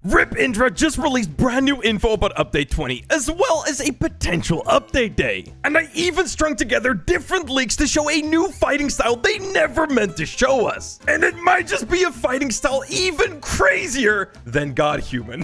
Rip Indra just released brand new info about Update 20, as well as a potential update day. And I even strung together different leaks to show a new fighting style they never meant to show us. And it might just be a fighting style even crazier than God Human.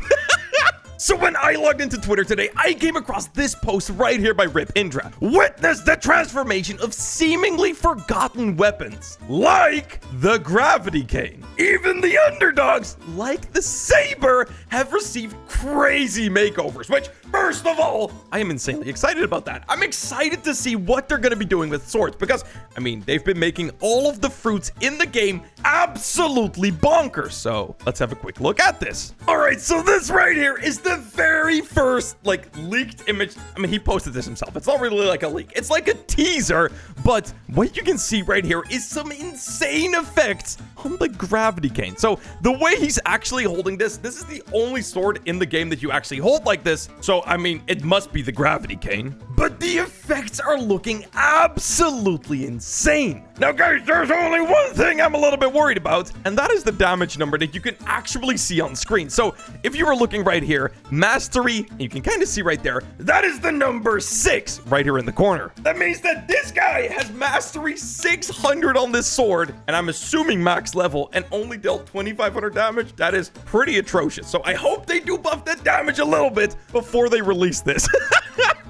So when I logged into Twitter today, I came across this post right here by Rip Indra. Witness the transformation of seemingly forgotten weapons, like the gravity cane. Even the underdogs, like the saber, have received crazy makeovers, which, first of all, I am insanely excited about that. I'm excited to see what they're going to be doing with swords because, I mean, they've been making all of the fruits in the game absolutely bonkers. So let's have a quick look at this. All right, so this right here is the very first, leaked image. I mean, he posted this himself. It's not really like a leak. It's like a teaser, but what you can see right here is some insane effects on the gravity cane. So the way he's actually holding this is the only sword in the game that you actually hold like this. So, I mean, it must be the gravity cane. But the effects are looking absolutely insane. Now, guys, there's only one thing I'm a little bit worried about, and that is the damage number that you can actually see on screen. So if you were looking right here, mastery, you can kind of see right there, that is the number 6 right here in the corner. That means that this guy has mastery 600 on this sword, and I'm assuming max level, and only dealt 2,500 damage. That is pretty atrocious. So I hope they do buff that damage a little bit before they release this.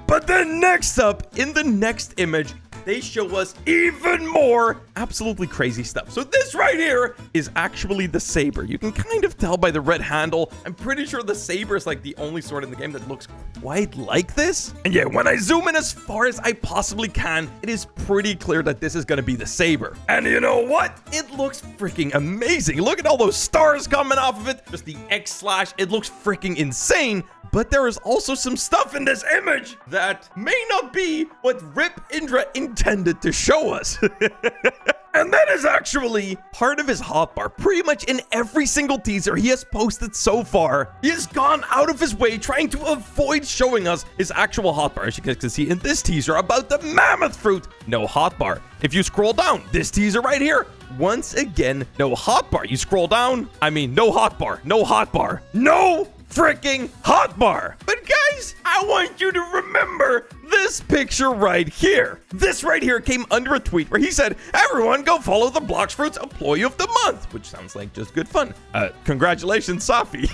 But then next up, in the next image, they show us even more absolutely crazy stuff. So this right here is actually the saber. You can kind of tell by the red handle. I'm pretty sure the saber is like the only sword in the game that looks quite like this. And yeah, when I zoom in as far as I possibly can, it is pretty clear that this is going to be the saber. And you know what? It looks freaking amazing. Look at all those stars coming off of it. Just the X slash. It looks freaking insane. But there is also some stuff in this image that may not be what Rip Indra intended to show us. And that is actually part of his hotbar. Pretty much in every single teaser he has posted so far, he has gone out of his way trying to avoid showing us his actual hotbar. As you guys can see in this teaser about the mammoth fruit, no hotbar. If you scroll down, this teaser right here, once again, no hotbar. You scroll down, I mean, no hotbar, no hotbar, no freaking hotbar. But guys, I want you to remember this picture right here. This right here came under a tweet where he said, everyone go follow the Blox Fruits Employee of the Month, which sounds like just good fun. Congratulations, Safi.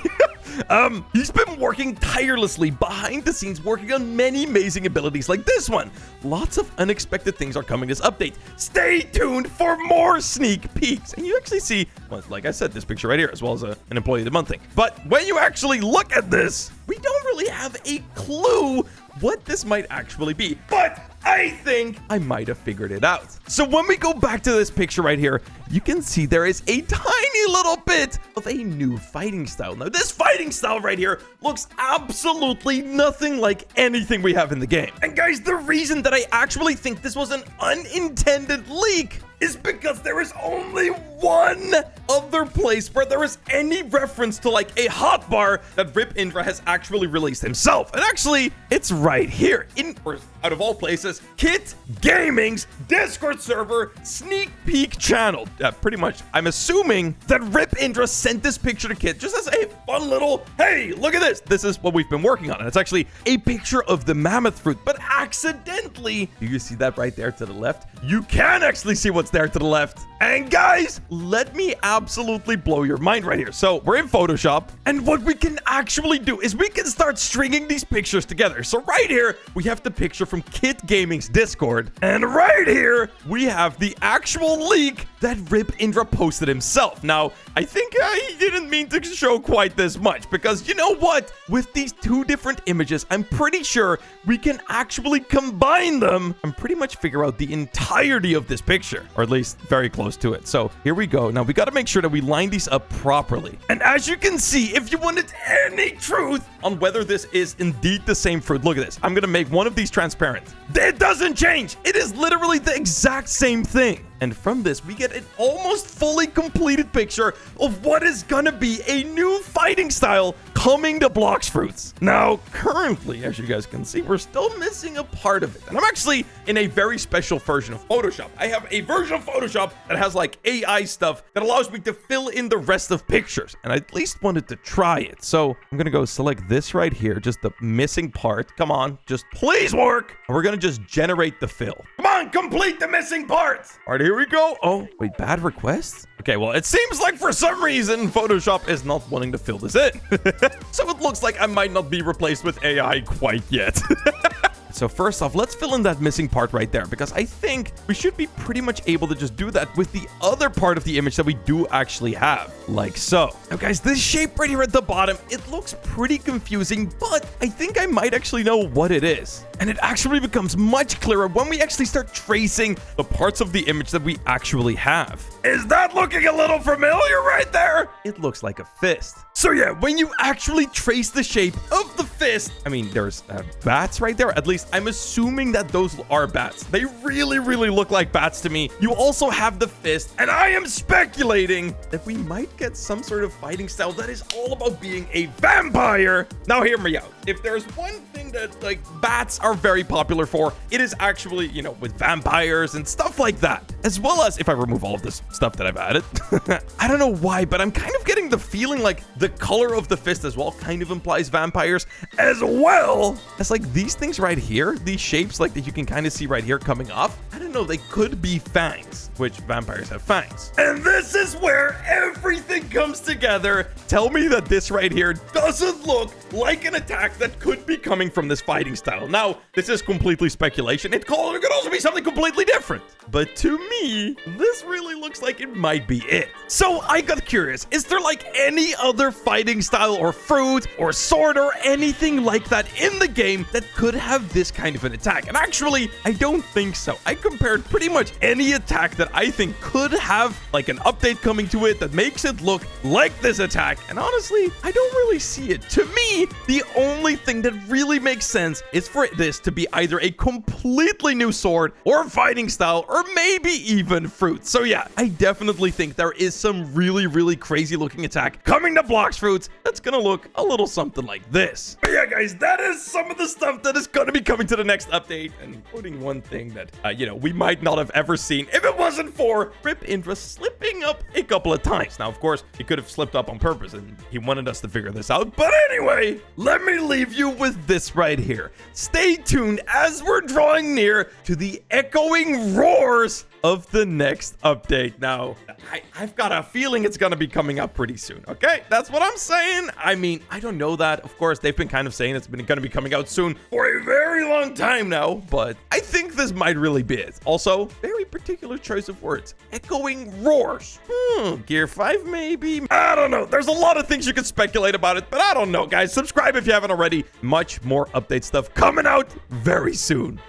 He's been working tirelessly behind the scenes, working on many amazing abilities like this one. Lots of unexpected things are coming this update. Stay tuned for more sneak peeks. And you actually see, well, like I said, this picture right here, as well as an Employee of the Month thing. But when you actually look at this, we don't really have a clue what this might actually be. But I think I might have figured it out. So when we go back to this picture right here, you can see there is a tiny little bit of a new fighting style. Now, this fighting style right here looks absolutely nothing like anything we have in the game. And guys, the reason that I actually think this was an unintended leak is because there is only one other place where there is any reference to like a hotbar that Rip Indra has actually released himself. And actually, it's right here in, or out of all places, Kit Gaming's Discord server sneak peek channel. Pretty much, I'm assuming that Rip Indra sent this picture to Kit just as a fun little, hey, look at this. This is what we've been working on. And it's actually a picture of the mammoth fruit, but accidentally, do you see that right there to the left? You can actually see what's there to the left. And guys, let me absolutely blow your mind right here. So we're in Photoshop, and what we can actually do is we can start stringing these pictures together. So right here, we have the picture from Kit Gaming's Discord, and right here, we have the actual leak that Rip Indra posted himself. Now, I think he didn't mean to show quite this much, because you know what? With these two different images, I'm pretty sure we can actually combine them and pretty much figure out the entirety of this picture, or at least very close to it. So here we go. Now we got to make sure that we line these up properly. And as you can see, if you wanted any truth on whether this is indeed the same fruit, look at this. I'm going to make one of these transparent. It doesn't change. It is literally the exact same thing. And from this, we get an almost fully completed picture of what is gonna be a new fighting style coming to Blox Fruits. Now, currently, as you guys can see, we're still missing a part of it. And I'm actually in a very special version of Photoshop. I have a version of Photoshop that has like AI stuff that allows me to fill in the rest of pictures. And I at least wanted to try it. So I'm going to go select this right here, just the missing part. Come on, just please work. And we're going to just generate the fill. Come on, complete the missing part. All right, here we go. Oh, wait, bad request? Okay, well, it seems like for some reason, Photoshop is not wanting to fill this in. So it looks like I might not be replaced with AI quite yet. So first off, let's fill in that missing part right there, because I think we should be pretty much able to just do that with the other part of the image that we do actually have, like so. Now guys, this shape right here at the bottom, it looks pretty confusing, but I think I might actually know what it is. And it actually becomes much clearer when we actually start tracing the parts of the image that we actually have. Is that looking a little familiar right there? It looks like a fist. So yeah, when you actually trace the shape of the fist, I mean, there's bats right there. At least I'm assuming that those are bats. They really, really look like bats to me. You also have the fist, and I am speculating that we might get some sort of fighting style that is all about being a vampire. Now hear me out. If there's one thing that like bats are very popular for, it is actually, you know, with vampires and stuff like that. As well as, if I remove all of this stuff that I've added, I don't know why, but I'm kind of getting the feeling like the color of the fist as well kind of implies vampires, as well as like these things right here, these shapes like that you can kind of see right here coming off. I don't know, they could be fangs, which vampires have fangs. And this is where everything comes together. Tell me that this right here doesn't look like an attack that could be coming from this fighting style. Now, this is completely speculation. It could also be something completely different. But to me, this really looks like it might be it. So I got curious, is there like any other fighting style or fruit or sword or anything like that in the game that could have this kind of an attack? And actually, I don't think so. I compared pretty much any attack that I think could have like an update coming to it that makes it look like this attack. And honestly, I don't really see it. To me, the only thing that really makes sense is for this to be either a completely new sword or fighting style or maybe even fruit. So yeah, I definitely think there is some really, really crazy looking attack coming to Blox Fruits that's gonna look a little something like this. But yeah, guys, that is some of the stuff that is gonna be coming to the next update, and including one thing that, you know, we might not have ever seen if it wasn't for Rip Indra slipping up a couple of times. Now, of course, he could have slipped up on purpose, and he wanted us to figure this out. But anyway, let me leave you with this right here. Stay tuned as we're drawing near to the echoing roars of the next update. Now, I've got a feeling it's going to be coming up pretty soon, okay? That's what I'm saying. I mean, I don't know that. Of course, they've been kind of saying it's been going to be coming out soon for a very long time now, but I think this might really be it. Also, very particular choice of words. Echoing roars. Gear 5 maybe? I don't know. There's a lot of things you could speculate about it, but I don't know, guys. Subscribe if you haven't already. Much more update stuff coming out very soon.